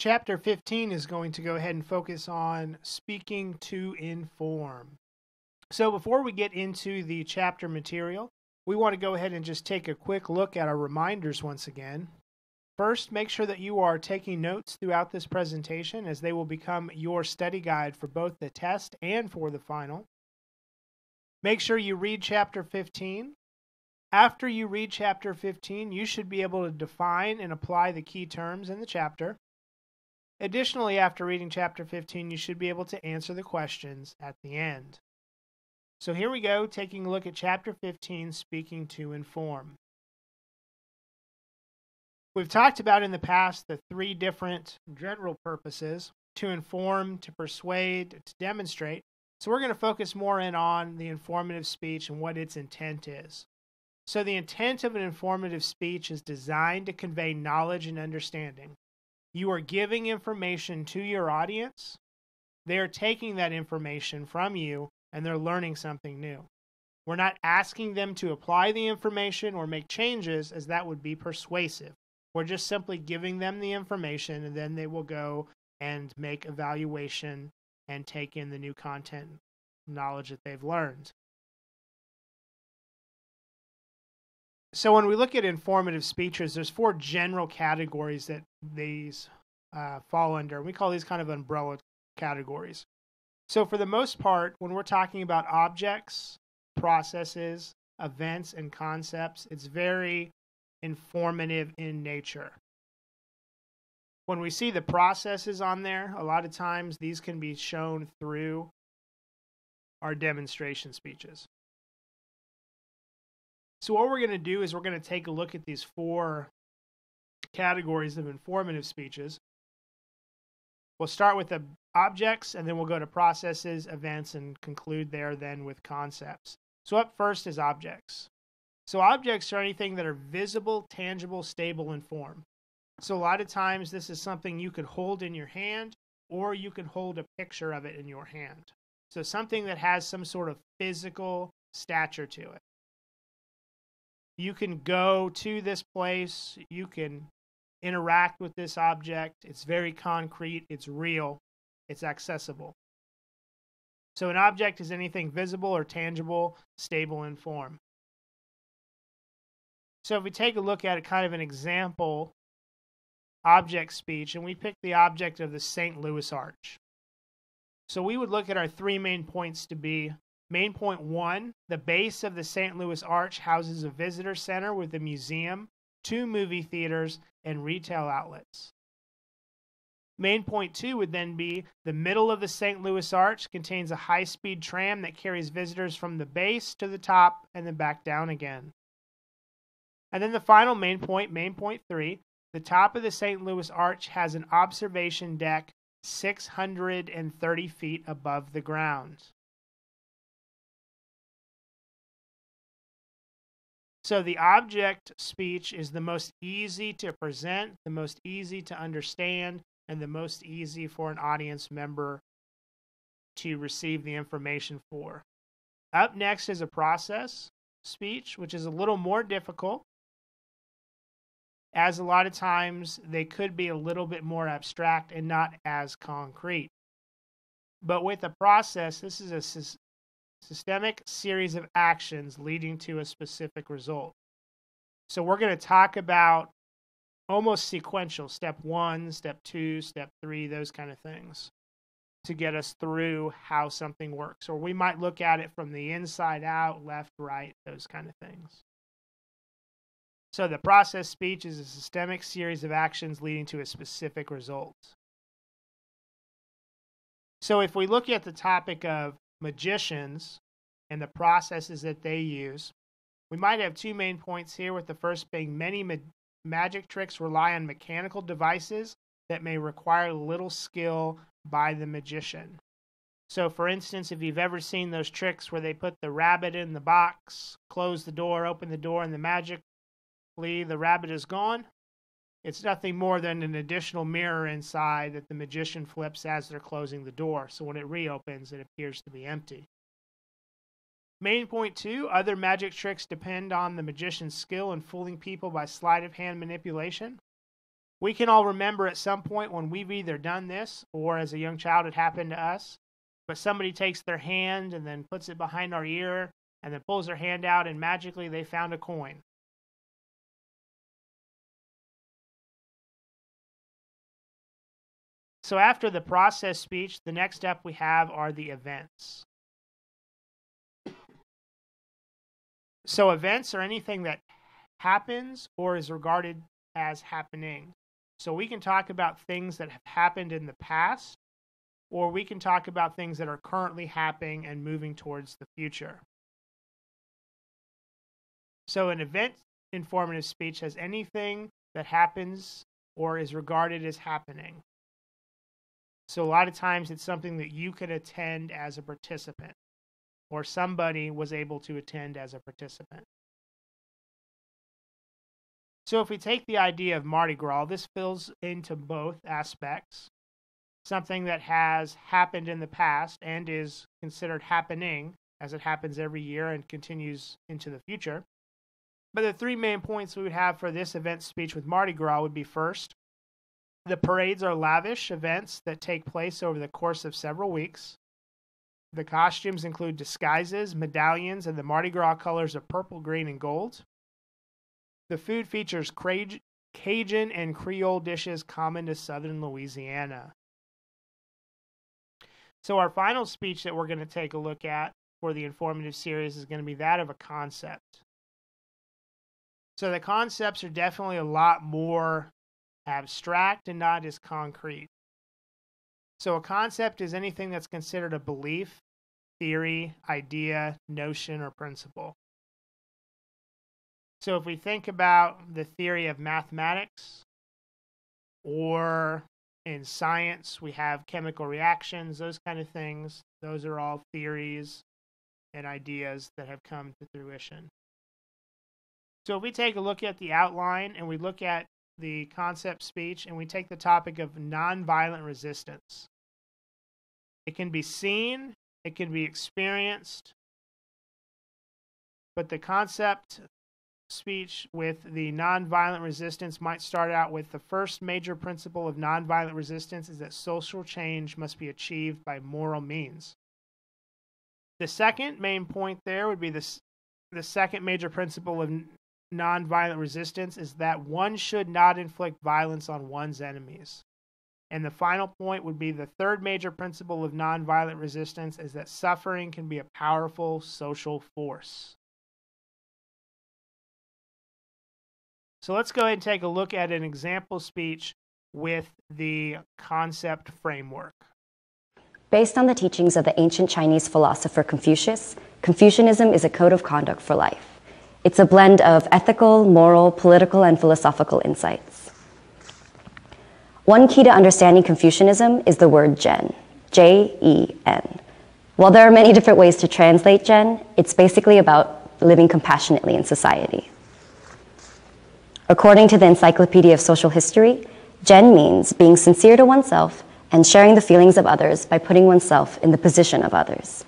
chapter 15 is going to go ahead and focus on speaking to inform. So before we get into the chapter material, we want to go ahead and just take a quick look at our reminders once again. First, make sure that you are taking notes throughout this presentation, as they will become your study guide for both the test and for the final. Make sure you read chapter 15. After you read chapter 15, you should be able to define and apply the key terms in the chapter. Additionally, after reading chapter 15, you should be able to answer the questions at the end. So here we go, taking a look at chapter 15, speaking to inform. We've talked about in the past the three different general purposes: to inform, to persuade, to demonstrate. So we're going to focus more in on the informative speech and what its intent is. So the intent of an informative speech is designed to convey knowledge and understanding. You are giving information to your audience. They are taking that information from you, and they're learning something new. We're not asking them to apply the information or make changes, as that would be persuasive. We're just simply giving them the information, and then they will go and make evaluation and take in the new content knowledge that they've learned. So when we look at informative speeches, there's four general categories that these fall under. We call these kind of umbrella categories. So for the most part, when we're talking about objects, processes, events, and concepts, it's very informative in nature. When we see the processes on there, a lot of times these can be shown through our demonstration speeches. So what we're going to do is we're going to take a look at these four categories of informative speeches. We'll start with the objects, and then we'll go to processes, events, and conclude there then with concepts. So up first is objects. So objects are anything that are visible, tangible, stable in form. So a lot of times this is something you could hold in your hand, or you can hold a picture of it in your hand. So something that has some sort of physical stature to it. You can go to this place, you can interact with this object. It's very concrete, it's real, it's accessible. So an object is anything visible or tangible, stable in form. So if we take a look at kind of an example object speech, and we pick the object of the St. Louis Arch. So we would look at our three main points to be: main point 1, the base of the St. Louis Arch houses a visitor center with a museum, 2 movie theaters, and retail outlets. Main point 2 would then be the middle of the St. Louis Arch contains a high-speed tram that carries visitors from the base to the top and then back down again. And then the final main point 3, the top of the St. Louis Arch has an observation deck 630 feet above the ground. So the object speech is the most easy to present, the most easy to understand, and the most easy for an audience member to receive the information for. Up next is a process speech, which is a little more difficult, as a lot of times they could be a little bit more abstract and not as concrete. But with a process, this is a systemic series of actions leading to a specific result. So we're going to talk about almost sequential, step 1, step 2, step 3, those kind of things, to get us through how something works. Or we might look at it from the inside out, left, right, those kind of things. So the process speech is a systemic series of actions leading to a specific result. So if we look at the topic of magicians and the processes that they use, we might have 2 main points here, with the first being many magic tricks rely on mechanical devices that may require little skill by the magician. So for instance, if you've ever seen those tricks where they put the rabbit in the box, close the door, open the door, and magically the rabbit is gone, it's nothing more than an additional mirror inside that the magician flips as they're closing the door. So when it reopens, it appears to be empty. Main point 2, other magic tricks depend on the magician's skill in fooling people by sleight of hand manipulation. We can all remember at some point when we've either done this or as a young child it happened to us, but somebody takes their hand and then puts it behind our ear and then pulls their hand out and magically they found a coin. So after the process speech, the next step we have are the events. So events are anything that happens or is regarded as happening. So we can talk about things that have happened in the past, or we can talk about things that are currently happening and moving towards the future. So an event informative speech has anything that happens or is regarded as happening. So a lot of times it's something that you could attend as a participant, or somebody was able to attend as a participant. So if we take the idea of Mardi Gras, this fills into both aspects. Something that has happened in the past and is considered happening, as it happens every year and continues into the future. But the three main points we would have for this event speech with Mardi Gras would be: first, the parades are lavish events that take place over the course of several weeks. The costumes include disguises, medallions, and the Mardi Gras colors of purple, green, and gold. The food features Cajun and Creole dishes common to southern Louisiana. So our final speech that we're going to take a look at for the informative series is going to be that of a concept. So the concepts are definitely a lot more abstract and not as concrete. So a concept is anything that's considered a belief, theory, idea, notion, or principle. So if we think about the theory of mathematics, or in science we have chemical reactions, those kind of things, those are all theories and ideas that have come to fruition. So if we take a look at the outline and we look at the concept speech and we take the topic of nonviolent resistance, it can be seen, it can be experienced, but the concept speech with the nonviolent resistance might start out with: the first major principle of nonviolent resistance is that social change must be achieved by moral means. The second main point there would be the second major principle of nonviolent resistance is that one should not inflict violence on one's enemies. And the final point would be: the third major principle of nonviolent resistance is that suffering can be a powerful social force. So let's go ahead and take a look at an example speech with the concept framework. Based on the teachings of the ancient Chinese philosopher Confucius, Confucianism is a code of conduct for life. It's a blend of ethical, moral, political, and philosophical insights. One key to understanding Confucianism is the word Gen, J-E-N. While there are many different ways to translate Gen, it's basically about living compassionately in society. According to the Encyclopedia of Social History, Gen means being sincere to oneself and sharing the feelings of others by putting oneself in the position of others.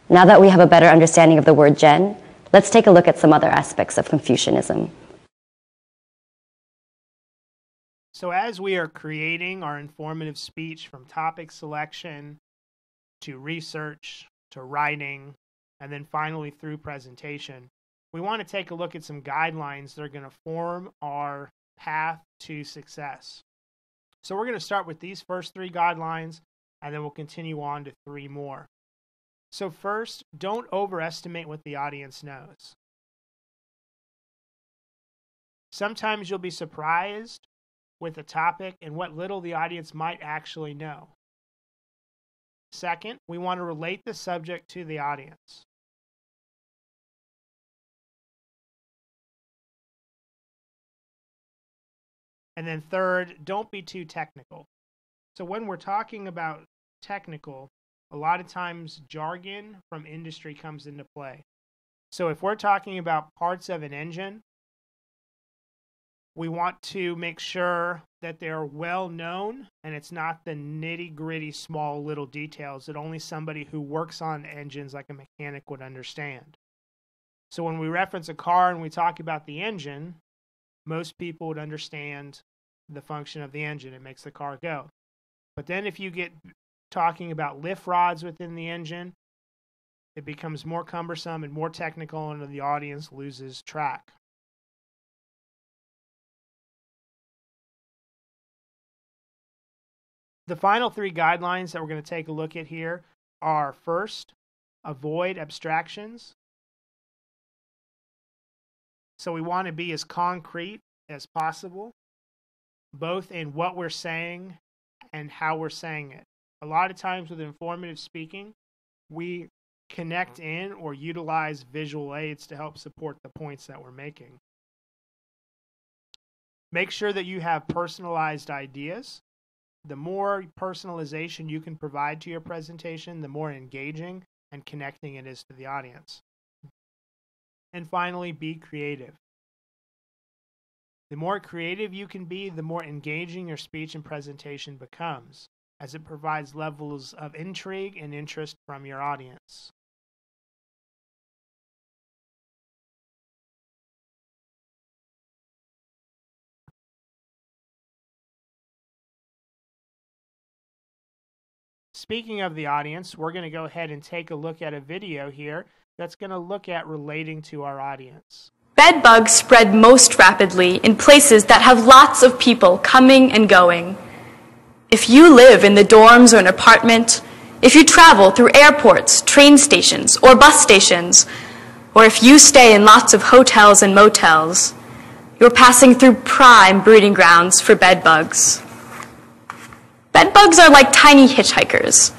Now that we have a better understanding of the word Gen, let's take a look at some other aspects of Confucianism. So as we are creating our informative speech, from topic selection to research to writing, and then finally through presentation, we want to take a look at some guidelines that are going to form our path to success. So we're going to start with these first three guidelines, and then we'll continue on to three more. So first, don't overestimate what the audience knows. Sometimes you'll be surprised with a topic and what little the audience might actually know. Second, we want to relate the subject to the audience. And then third, don't be too technical. So when we're talking about technical, a lot of times jargon from industry comes into play. So if we're talking about parts of an engine, we want to make sure that they're well known and it's not the nitty-gritty small little details that only somebody who works on engines like a mechanic would understand. So when we reference a car and we talk about the engine, most people would understand the function of the engine. It makes the car go. But then if you get talking about lift rods within the engine, it becomes more cumbersome and more technical, and the audience loses track. The final 3 guidelines that we're going to take a look at here are: first, avoid abstractions. So we want to be as concrete as possible, both in what we're saying and how we're saying it. A lot of times with informative speaking, we connect in or utilize visual aids to help support the points that we're making. Make sure that you have personalized ideas. The more personalization you can provide to your presentation, the more engaging and connecting it is to the audience. And finally, be creative. The more creative you can be, the more engaging your speech and presentation becomes, as it provides levels of intrigue and interest from your audience. Speaking of the audience, we're going to go ahead and take a look at a video here that's going to look at relating to our audience. Bed bugs spread most rapidly in places that have lots of people coming and going. If you live in the dorms or an apartment, if you travel through airports, train stations, or bus stations, or if you stay in lots of hotels and motels, you're passing through prime breeding grounds for bed bugs. Bed bugs are like tiny hitchhikers.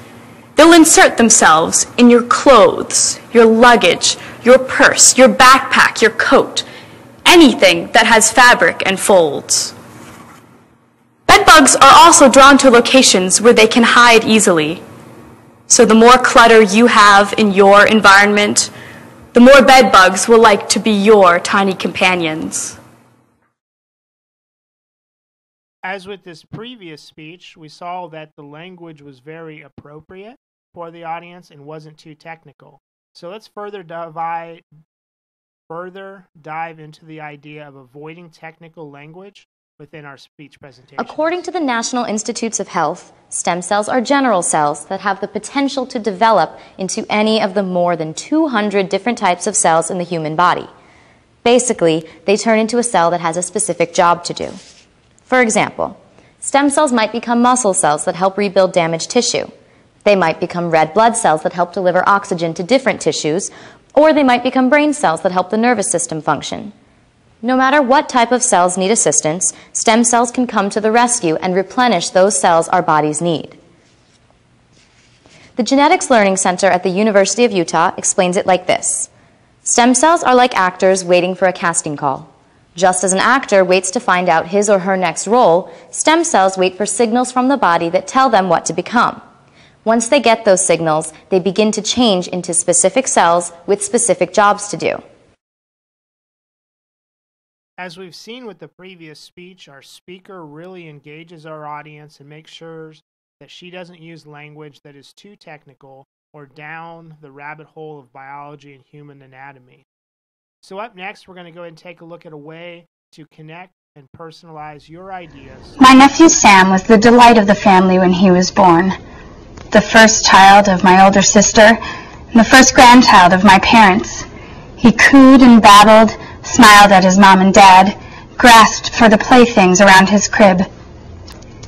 They'll insert themselves in your clothes, your luggage, your purse, your backpack, your coat, anything that has fabric and folds. Bed bugs are also drawn to locations where they can hide easily. So the more clutter you have in your environment, the more bed bugs will like to be your tiny companions. As with this previous speech, we saw that the language was very appropriate for the audience and wasn't too technical. So let's further dive into the idea of avoiding technical language within our speech presentation. According to the National Institutes of Health, stem cells are general cells that have the potential to develop into any of the more than 200 different types of cells in the human body. Basically, they turn into a cell that has a specific job to do. For example, stem cells might become muscle cells that help rebuild damaged tissue. They might become red blood cells that help deliver oxygen to different tissues, or they might become brain cells that help the nervous system function. No matter what type of cells need assistance, stem cells can come to the rescue and replenish those cells our bodies need. The Genetics Learning Center at the University of Utah explains it like this. Stem cells are like actors waiting for a casting call. Just as an actor waits to find out his or her next role, stem cells wait for signals from the body that tell them what to become. Once they get those signals, they begin to change into specific cells with specific jobs to do. As we've seen with the previous speech, our speaker really engages our audience and makes sure that she doesn't use language that is too technical or down the rabbit hole of biology and human anatomy. So up next, we're going to go ahead and take a look at a way to connect and personalize your ideas. My nephew Sam was the delight of the family when he was born. The first child of my older sister and the first grandchild of my parents. He cooed and babbled, smiled at his mom and dad, grasped for the playthings around his crib.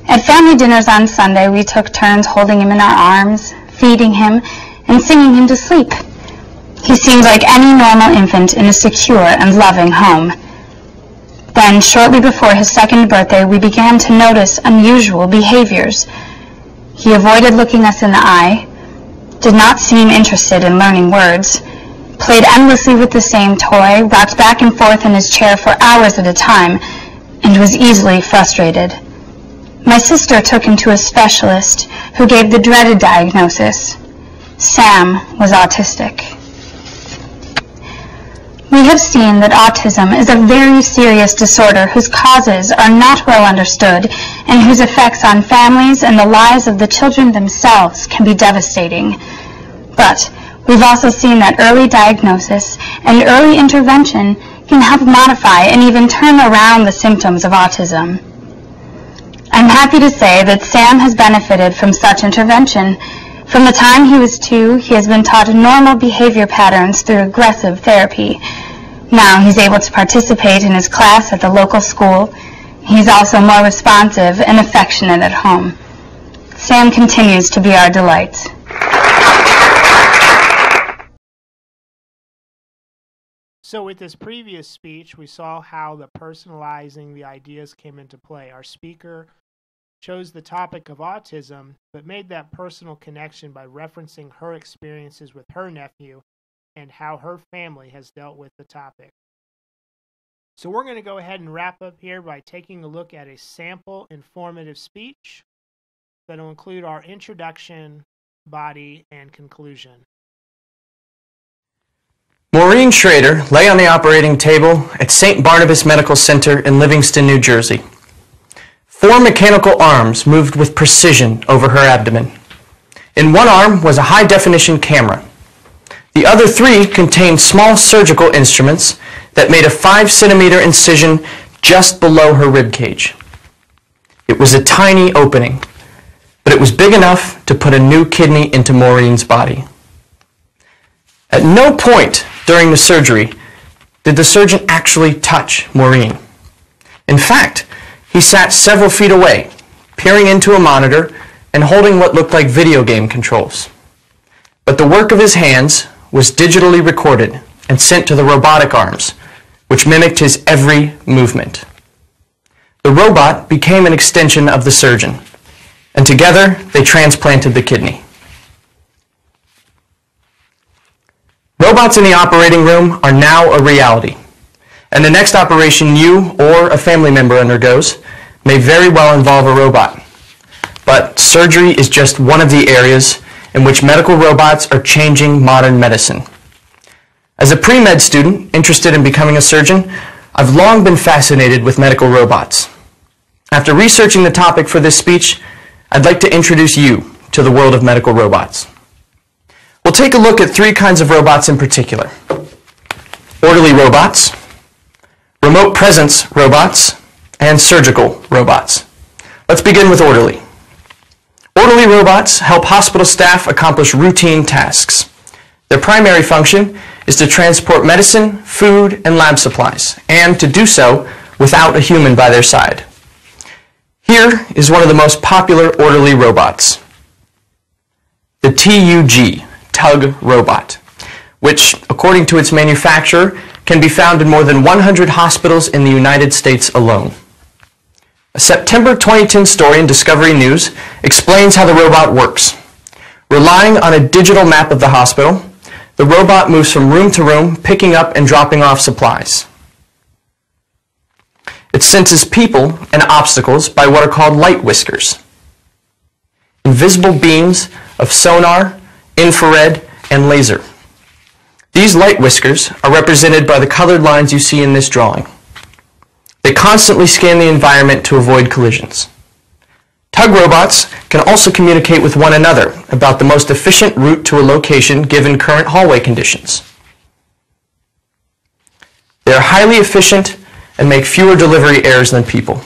At family dinners on Sunday, we took turns holding him in our arms, feeding him, and singing him to sleep. He seemed like any normal infant in a secure and loving home. Then, shortly before his second birthday, we began to notice unusual behaviors. He avoided looking us in the eye, did not seem interested in learning words, played endlessly with the same toy, rocked back and forth in his chair for hours at a time, and was easily frustrated. My sister took him to a specialist who gave the dreaded diagnosis. Sam was autistic. We have seen that autism is a very serious disorder whose causes are not well understood and whose effects on families and the lives of the children themselves can be devastating. But we've also seen that early diagnosis and early intervention can help modify and even turn around the symptoms of autism. I'm happy to say that Sam has benefited from such intervention. From the time he was 2, he has been taught normal behavior patterns through aggressive therapy. Now he's able to participate in his class at the local school. He's also more responsive and affectionate at home. Sam continues to be our delight. So with this previous speech, we saw how the personalizing the ideas came into play. Our speaker chose the topic of autism, but made that personal connection by referencing her experiences with her nephew and how her family has dealt with the topic. So we're going to go ahead and wrap up here by taking a look at a sample informative speech that will include our introduction, body, and conclusion. Maureen Schrader lay on the operating table at St. Barnabas Medical Center in Livingston, New Jersey. 4 mechanical arms moved with precision over her abdomen. In one arm was a high-definition camera. The other 3 contained small surgical instruments that made a 5-centimeter incision just below her rib cage. It was a tiny opening, but it was big enough to put a new kidney into Maureen's body. At no point during the surgery did the surgeon actually touch Maureen. In fact, he sat several feet away, peering into a monitor and holding what looked like video game controls. But the work of his hands was digitally recorded and sent to the robotic arms, which mimicked his every movement. The robot became an extension of the surgeon, and together they transplanted the kidney. Robots in the operating room are now a reality, and the next operation you or a family member undergoes may very well involve a robot. But surgery is just one of the areas in which medical robots are changing modern medicine. As a pre-med student interested in becoming a surgeon, I've long been fascinated with medical robots. After researching the topic for this speech, I'd like to introduce you to the world of medical robots. We'll take a look at 3 kinds of robots in particular: orderly robots, remote presence robots, and surgical robots. Let's begin with orderly. Orderly robots help hospital staff accomplish routine tasks. Their primary function is to transport medicine, food, and lab supplies, and to do so without a human by their side. Here is one of the most popular orderly robots, the TUG, Tug Robot, which, according to its manufacturer, can be found in more than 100 hospitals in the United States alone. A September 2010 story in Discovery News explains how the robot works. Relying on a digital map of the hospital, the robot moves from room to room, picking up and dropping off supplies. It senses people and obstacles by what are called light whiskers, invisible beams of sonar, infrared, and laser. These light whiskers are represented by the colored lines you see in this drawing. They constantly scan the environment to avoid collisions. Tug robots can also communicate with one another about the most efficient route to a location given current hallway conditions. They are highly efficient and make fewer delivery errors than people.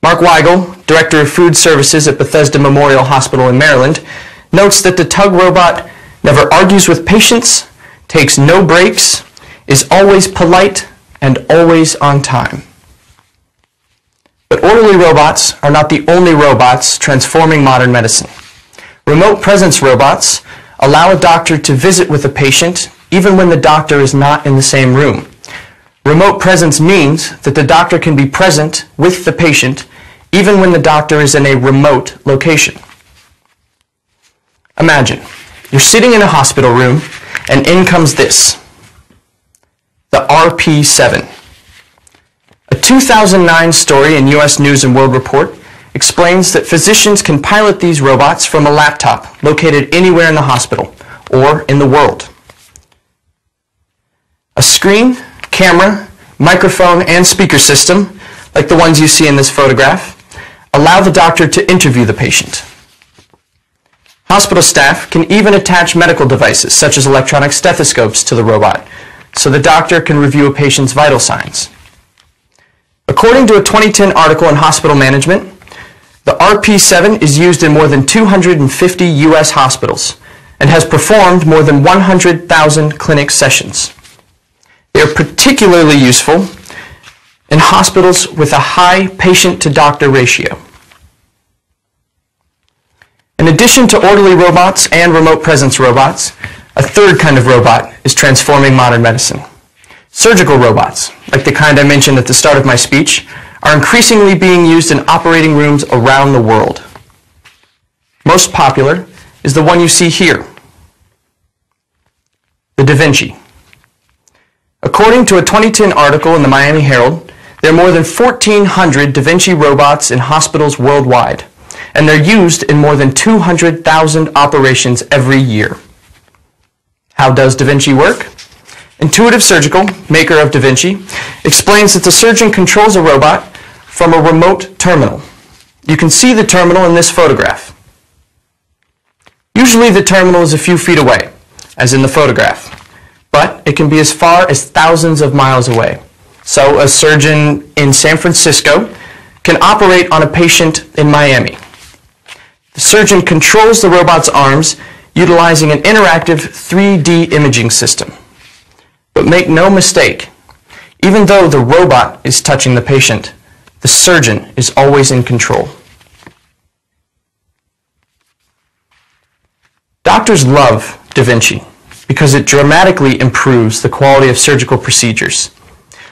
Mark Weigel, Director of Food Services at Bethesda Memorial Hospital in Maryland, notes that the Tug robot never argues with patients, takes no breaks, is always polite, and always on time. But orderly robots are not the only robots transforming modern medicine. Remote presence robots allow a doctor to visit with a patient even when the doctor is not in the same room. Remote presence means that the doctor can be present with the patient even when the doctor is in a remote location. Imagine, you're sitting in a hospital room and in comes this, the RP7. A 2009 story in U.S. News & World Report explains that physicians can pilot these robots from a laptop located anywhere in the hospital or in the world. A screen, camera, microphone, and speaker system, like the ones you see in this photograph, allow the doctor to interview the patient. Hospital staff can even attach medical devices, such as electronic stethoscopes, to the robot, so the doctor can review a patient's vital signs. According to a 2010 article in Hospital Management, The RP7 is used in more than 250 U.S. hospitals and has performed more than 100,000 clinic sessions. They are particularly useful in hospitals with a high patient-to-doctor ratio. In addition to orderly robots and remote presence robots, a third kind of robot is transforming modern medicine. Surgical robots, like the kind I mentioned at the start of my speech, are increasingly being used in operating rooms around the world. Most popular is the one you see here, the Da Vinci. According to a 2010 article in the Miami Herald, there are more than 1,400 Da Vinci robots in hospitals worldwide, and they're used in more than 200,000 operations every year. How does Da Vinci work? Intuitive Surgical, maker of Da Vinci, explains that the surgeon controls a robot from a remote terminal. You can see the terminal in this photograph. Usually the terminal is a few feet away, as in the photograph, but it can be as far as thousands of miles away. So a surgeon in San Francisco can operate on a patient in Miami. The surgeon controls the robot's arms utilizing an interactive 3D imaging system. But make no mistake, even though the robot is touching the patient, the surgeon is always in control. Doctors love Da Vinci because it dramatically improves the quality of surgical procedures.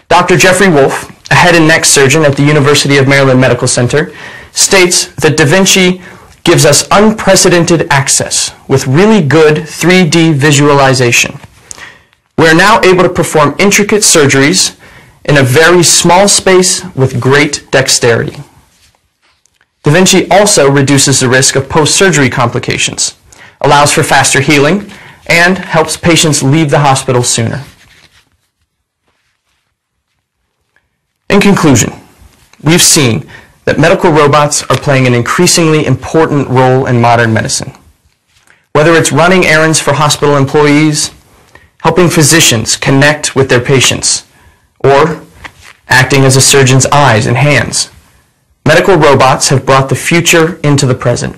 Dr. Jeffrey Wolf, a head and neck surgeon at the University of Maryland Medical Center, states that Da Vinci gives us unprecedented access with really good 3D visualization. We are now able to perform intricate surgeries in a very small space with great dexterity. Da Vinci also reduces the risk of post-surgery complications, allows for faster healing, and helps patients leave the hospital sooner. In conclusion, we've seen that medical robots are playing an increasingly important role in modern medicine. Whether it's running errands for hospital employees, helping physicians connect with their patients, or acting as a surgeon's eyes and hands, medical robots have brought the future into the present.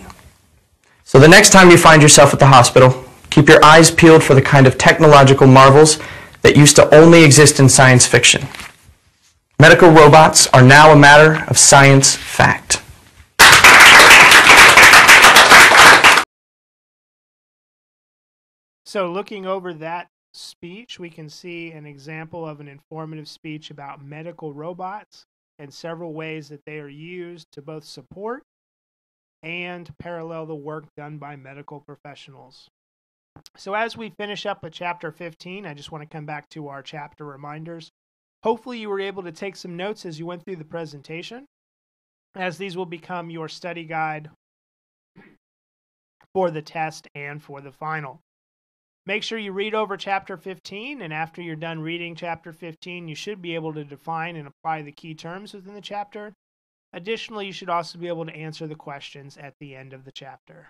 So the next time you find yourself at the hospital, keep your eyes peeled for the kind of technological marvels that used to only exist in science fiction. Medical robots are now a matter of science fact. So looking over that speech, we can see an example of an informative speech about medical robots and several ways that they are used to both support and parallel the work done by medical professionals. So as we finish up with chapter 15, I just want to come back to our chapter reminders. Hopefully you were able to take some notes as you went through the presentation, as these will become your study guide for the test and for the final. Make sure you read over chapter 15, and after you're done reading chapter 15, you should be able to define and apply the key terms within the chapter. Additionally, you should also be able to answer the questions at the end of the chapter.